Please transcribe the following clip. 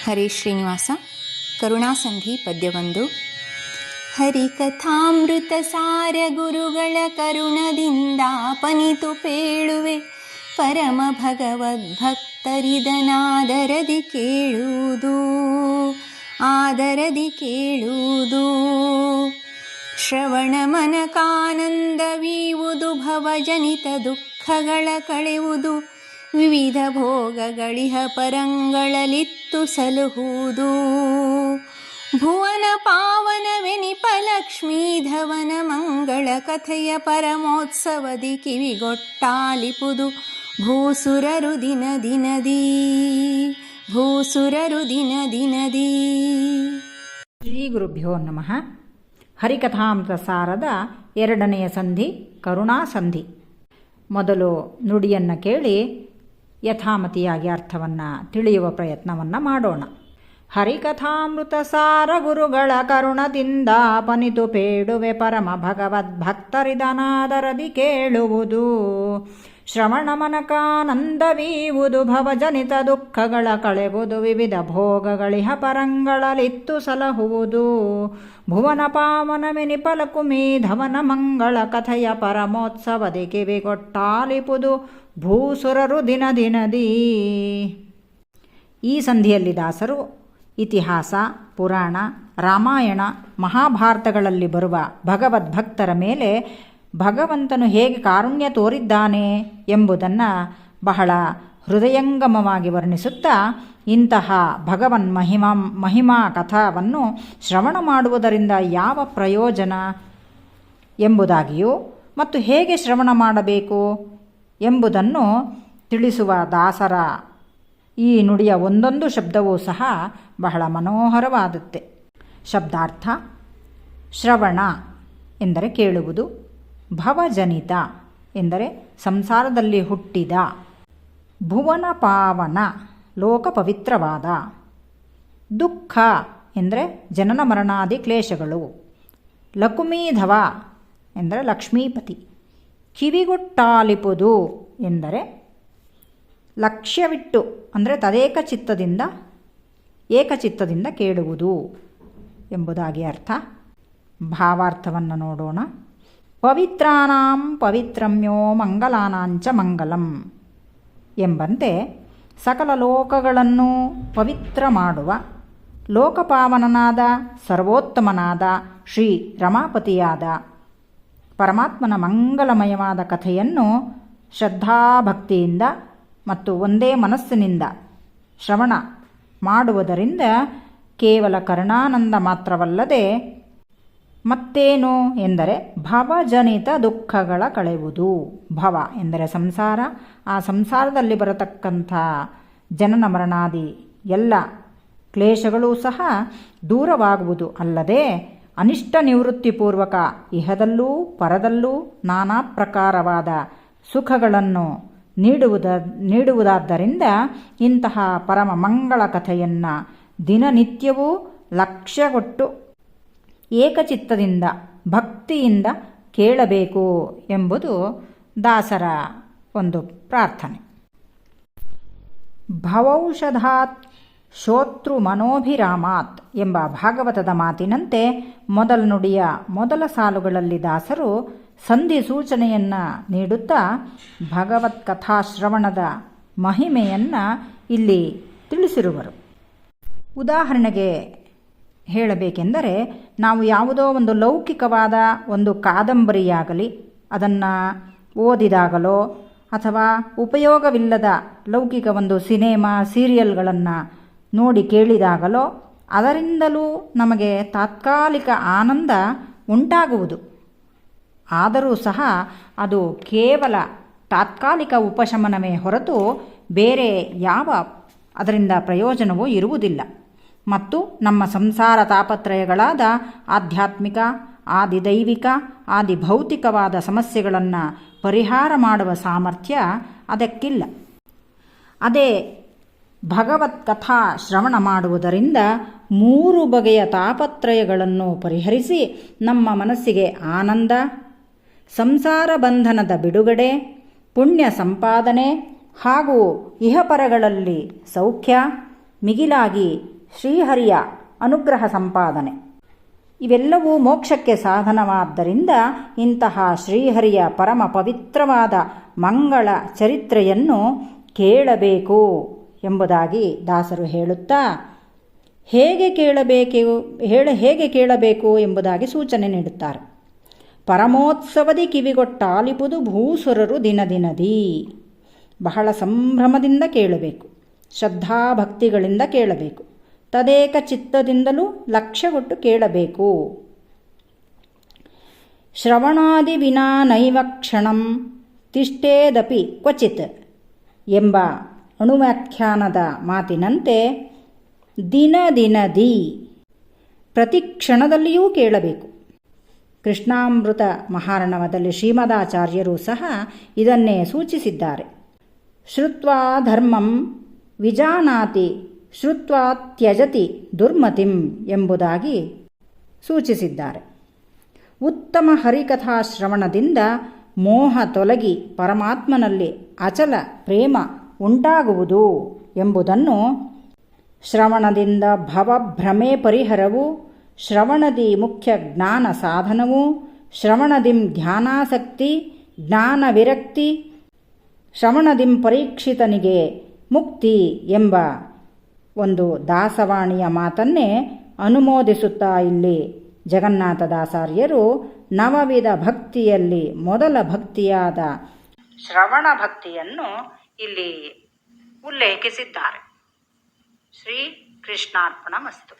ಹರಿ ಶ್ರೀನಿವಾಸ. ಕರುಣಾಸಂಧಿ ಪದ್ಯವೊಂದು. ಹರಿಕಥಾಮೃತ ಸಾರ ಗುರುಗಳ ಕರುಣದಿಂದಾಪನಿತು ಪೇಳುವೆ, ಪರಮ ಭಗವದ್ಭಕ್ತರಿದನಾದರದಿ ಕೇಳುವುದು, ಆದರದಿ ಕೇಳುವುದು. ಶ್ರವಣ ಮನಕಾನಂದವೀವುದು, ಭವಜನಿತ ದುಃಖಗಳ ಕಳೆಯುವುದು, ವಿವಿಧ ಭೋಗಗಳಿಹ ಪರಂಗಳಲಿತ್ತು ಸಲಹುವುದು. ಭುವನ ಪಾವನವೆನಿಪ ಲಕ್ಷ್ಮೀಧವನ ಮಂಗಳ ಕಥೆಯ ಪರಮೋತ್ಸವದಿ ಕಿವಿಗೊಟ್ಟಾಲಿಪುದು, ಭೂಸುರರು ದಿನ ದಿನದೀ, ಭೂಸುರರು ದಿನ ದಿನದೀ. ಶ್ರೀ ಗುರುಭ್ಯೋ ನಮಃ. ಹರಿಕಥಾಮೃತ ಸಾರದ ಎರಡನೆಯ ಸಂಧಿ ಕರುಣಾಸಂಧಿ. ಮೊದಲು ನುಡಿಯನ್ನು ಕೇಳಿ ಯಥಾಮತಿಯಾಗಿ ಅರ್ಥವನ್ನು ತಿಳಿಯುವ ಪ್ರಯತ್ನವನ್ನು ಮಾಡೋಣ. ಹರಿಕಥಾಮೃತ ಸಾರ ಗುರುಗಳ ಕರುಣದಿಂದ ಪನಿತು ಪೇಡುವೆ, ಪರಮ ಭಗವದ್ಭಕ್ತರಿದನಾದರದಿ ಕೇಳುವುದು. ಶ್ರವಣ ಮನಕಾನಂದವೀವುದು, ಭವಜನಿತ ದುಃಖಗಳ ಕಳೆವುದು, ವಿವಿಧ ಭೋಗಗಳಿಹ ಪರಂಗಳಲಿತ್ತು ಸಲಹುವುದು. ಭುವನ ಪಾವನವೆನಿಪ ಲಕುಮೀಧವನ ಮಂಗಳ ಕಥೆಯ ಪರಮೋತ್ಸವದಿ ಕಿವಿಗೊಟ್ಟಾಲಿಪುದು, ಭೂಸುರರು ದಿನ ದಿನದೀ. ಈ ಸಂಧಿಯಲ್ಲಿ ದಾಸರು ಇತಿಹಾಸ, ಪುರಾಣ, ರಾಮಾಯಣ, ಮಹಾಭಾರತಗಳಲ್ಲಿ ಬರುವ ಭಗವದ್ಭಕ್ತರ ಮೇಲೆ ಭಗವಂತನು ಹೇಗೆ ಕಾರುಣ್ಯ ತೋರಿದ್ದಾನೆ ಎಂಬುದನ್ನು ಬಹಳ ಹೃದಯಂಗಮವಾಗಿ ವರ್ಣಿಸುತ್ತಾ, ಇಂತಹ ಭಗವನ್ ಮಹಿಮಾ ಕಥಾವನ್ನು ಶ್ರವಣ ಮಾಡುವುದರಿಂದ ಯಾವ ಪ್ರಯೋಜನ ಎಂಬುದಾಗಿಯೂ ಮತ್ತು ಹೇಗೆ ಶ್ರವಣ ಮಾಡಬೇಕು ಎಂಬುದನ್ನು ತಿಳಿಸುವ ದಾಸರ ಈ ನುಡಿಯ ಒಂದೊಂದು ಶಬ್ದವೂ ಸಹ ಬಹಳ ಮನೋಹರವಾದದ್ದೇ. ಶಬ್ದಾರ್ಥ: ಶ್ರವಣ ಎಂದರೆ ಕೇಳುವುದು, ಭವಜನಿತ ಎಂದರೆ ಸಂಸಾರದಲ್ಲಿ ಹುಟ್ಟಿದ, ಭುವನ ಪಾವನ ಲೋಕ ಪವಿತ್ರವಾದ, ದುಃಖ ಎಂದರೆ ಜನನ ಮರಣಾದಿ ಕ್ಲೇಶಗಳು, ಲಕುಮೀಧವ ಎಂದರೆ ಲಕ್ಷ್ಮೀಪತಿ, ಕಿವಿಗೊಟ್ಟಾಲಿಪುದು ಎಂದರೆ ಲಕ್ಷ್ಯವಿಟ್ಟು ಅಂದರೆ ಏಕಚಿತ್ತದಿಂದ ಕೇಳುವುದು ಎಂಬುದಾಗಿ ಅರ್ಥ. ಭಾವಾರ್ಥವನ್ನು ನೋಡೋಣ. ಪವಿತ್ರಾನಾಂ ಪವಿತ್ರಮ್ಯೋ ಮಂಗಲಾನಾಂಚ ಮಂಗಲಂ ಎಂಬಂತೆ ಸಕಲ ಲೋಕಗಳನ್ನು ಪವಿತ್ರ ಮಾಡುವ ಲೋಕಪಾವನನಾದ ಸರ್ವೋತ್ತಮನಾದ ಶ್ರೀ ರಮಾಪತಿಯಾದ ಪರಮಾತ್ಮನ ಮಂಗಲಮಯವಾದ ಕಥೆಯನ್ನು ಶ್ರದ್ಧಾಭಕ್ತಿಯಿಂದ ಮತ್ತು ಒಂದೇ ಮನಸ್ಸಿನಿಂದ ಶ್ರವಣ ಮಾಡುವುದರಿಂದ ಕೇವಲ ಕರುಣಾನಂದ ಮಾತ್ರವಲ್ಲದೆ ಮತ್ತೇನು ಎಂದರೆ ಭವಜನಿತ ದುಃಖಗಳ ಕಳೆಯುವುದು. ಭವ ಎಂದರೆ ಸಂಸಾರ, ಆ ಸಂಸಾರದಲ್ಲಿ ಬರತಕ್ಕಂಥ ಜನನ ಮರಣಾದಿ ಎಲ್ಲ ಕ್ಲೇಶಗಳೂ ಸಹ ದೂರವಾಗುವುದು ಅಲ್ಲದೆ ಅನಿಷ್ಟ ನಿವೃತ್ತಿಪೂರ್ವಕ ಇಹದಲ್ಲೂ ಪರದಲ್ಲೂ ನಾನಾ ಪ್ರಕಾರವಾದ ಸುಖಗಳನ್ನು ನೀಡುವುದಾದ್ದರಿಂದ ಇಂತಹ ಪರಮ ಮಂಗಳ ಕಥೆಯನ್ನು ದಿನನಿತ್ಯವೂ ಲಕ್ಷ್ಯಗೊಟ್ಟು ಏಕಚಿತ್ತದಿಂದ ಭಕ್ತಿಯಿಂದ ಕೇಳಬೇಕು ಎಂಬುದು ದಾಸರ ಒಂದು ಪ್ರಾರ್ಥನೆ. ಭವೌಷಧಾತ್ ಶೋತೃ ಮನೋಭಿರಾಮಾತ್ ಎಂಬ ಭಾಗವತದ ಮಾತಿನಂತೆ ಮೊದಲ ನುಡಿಯ ಮೊದಲ ಸಾಲುಗಳಲ್ಲಿ ದಾಸರು ಸಂಧಿ ಸೂಚನೆಯನ್ನು ನೀಡುತ್ತಾ ಭಗವತ್ ಕಥಾಶ್ರವಣದ ಮಹಿಮೆಯನ್ನು ಇಲ್ಲಿ ತಿಳಿಸಿರುವರು. ಉದಾಹರಣೆಗೆ ಹೇಳಬೇಕೆಂದರೆ, ನಾವು ಯಾವುದೋ ಒಂದು ಲೌಕಿಕವಾದ ಒಂದು ಕಾದಂಬರಿಯಾಗಲಿ ಅದನ್ನು ಓದಿದಾಗಲೋ ಅಥವಾ ಉಪಯೋಗವಿಲ್ಲದ ಲೌಕಿಕ ಒಂದು ಸಿನೆಮಾ ಸೀರಿಯಲ್ಗಳನ್ನು ನೋಡಿ ಕೇಳಿದಾಗಲೋ ಅದರಿಂದಲೂ ನಮಗೆ ತಾತ್ಕಾಲಿಕ ಆನಂದ ಉಂಟಾಗುವುದು. ಆದರೂ ಸಹ ಅದು ಕೇವಲ ತಾತ್ಕಾಲಿಕ ಉಪಶಮನವೇ ಹೊರತು ಬೇರೆ ಯಾವ ಅದರಿಂದ ಪ್ರಯೋಜನವೂ ಇರುವುದಿಲ್ಲ. ಮತ್ತು ನಮ್ಮ ಸಂಸಾರ ತಾಪತ್ರಯಗಳಾದ ಆಧ್ಯಾತ್ಮಿಕ, ಆದಿದೈವಿಕ, ಆದಿಭೌತಿಕವಾದ ಸಮಸ್ಯೆಗಳನ್ನು ಪರಿಹಾರ ಮಾಡುವ ಸಾಮರ್ಥ್ಯ ಅದಕ್ಕಿಲ್ಲ. ಅದೇ ಭಗವತ್ ಕಥಾ ಶ್ರವಣ ಮಾಡುವುದರಿಂದ 3 ಬಗೆಯ ತಾಪತ್ರಯಗಳನ್ನು ಪರಿಹರಿಸಿ ನಮ್ಮ ಮನಸ್ಸಿಗೆ ಆನಂದ, ಸಂಸಾರ ಬಂಧನದ ಬಿಡುಗಡೆ, ಪುಣ್ಯ ಸಂಪಾದನೆ ಹಾಗೂ ಇಹಪರಗಳಲ್ಲಿ ಸೌಖ್ಯ, ಮಿಗಿಲಾಗಿ ಶ್ರೀಹರಿಯ ಅನುಗ್ರಹ ಸಂಪಾದನೆ ಇವೆಲ್ಲವೂ ಮೋಕ್ಷಕ್ಕೆ ಸಾಧನವಾದ್ದರಿಂದ ಇಂತಹ ಶ್ರೀಹರಿಯ ಪರಮ ಪವಿತ್ರವಾದ ಮಂಗಳ ಚರಿತ್ರೆಯನ್ನು ಕೇಳಬೇಕು ಎಂಬುದಾಗಿ ದಾಸರು ಹೇಳುತ್ತಾ ಹೇಗೆ ಕೇಳಬೇಕು ಎಂಬುದಾಗಿ ಸೂಚನೆ ನೀಡುತ್ತಾರೆ. ಪರಮೋತ್ಸವದಿ ಕಿವಿಗೊಟ್ಟಾಲಿಪುದು ಭೂಸುರರು ದಿನದಿನದಿ. ಬಹಳ ಸಂಭ್ರಮದಿಂದ ಕೇಳಬೇಕು, ಶ್ರದ್ಧಾಭಕ್ತಿಗಳಿಂದ ಕೇಳಬೇಕು, ತದೇಕ ಚಿತ್ತದಿಂದಲೂ ಲಕ್ಷ್ಯಗೊಟ್ಟು ಕೇಳಬೇಕು. ಶ್ರವಣಾದಿ ವಿನಾ ನೈವ ಕ್ಷಣಂ ತಿಷ್ಟೇದಪಿ ಕ್ವಚಿತ್ ಎಂಬ ಅಣುವ್ಯಾಖ್ಯಾನದ ಮಾತಿನಂತೆ ದಿನದಿನದಿ ಪ್ರತಿ ಕ್ಷಣದಲ್ಲಿಯೂ ಕೇಳಬೇಕು. ಕೃಷ್ಣಾಮೃತ ಮಹಾರ್ಣವದಲ್ಲಿ ಶ್ರೀಮದಾಚಾರ್ಯರು ಸಹ ಇದನ್ನೇ ಸೂಚಿಸಿದ್ದಾರೆ. ಶ್ರುತ್ವಾ ಧರ್ಮಂ ವಿಜಾನಾತಿ ಶ್ರುತ್ವಾ ತ್ಯಜತಿ ದುರ್ಮತಿಂ ಎಂಬುದಾಗಿ ಸೂಚಿಸಿದ್ದಾರೆ. ಉತ್ತಮ ಹರಿಕಥಾ ಶ್ರವಣದಿಂದ ಮೋಹ ತೊಲಗಿ ಪರಮಾತ್ಮನಲ್ಲಿ ಅಚಲ ಪ್ರೇಮ ಉಂಟಾಗುವುದು ಎಂಬುದನ್ನು ಶ್ರವಣದಿಂದ ಭವಭ್ರಮೆ ಪರಿಹರವು, ಶ್ರವಣದಿ ಮುಖ್ಯ ಜ್ಞಾನ ಸಾಧನವು, ಶ್ರವಣದಿಂ ಧ್ಯಾನಾಸಕ್ತಿ ಜ್ಞಾನ ವಿರಕ್ತಿ, ಶ್ರವಣದಿಂ ಪರೀಕ್ಷಿತನಿಗೆ ಮುಕ್ತಿ ಎಂಬ ಒಂದು ದಾಸವಾಣಿಯ ಮಾತನ್ನೇ ಅನುಮೋದಿಸುತ್ತಾ ಇಲ್ಲಿ ಜಗನ್ನಾಥದಾಸಾರ್ಯರು ನವವಿಧ ಭಕ್ತಿಯಲ್ಲಿ ಮೊದಲ ಭಕ್ತಿಯಾದ ಶ್ರವಣ ಭಕ್ತಿಯನ್ನು ಇಲ್ಲಿ ಉಲ್ಲೇಖಿಸಿದ್ದಾರೆ. ಶ್ರೀ ಕೃಷ್ಣಾರ್ಪಣಮಸ್ತು.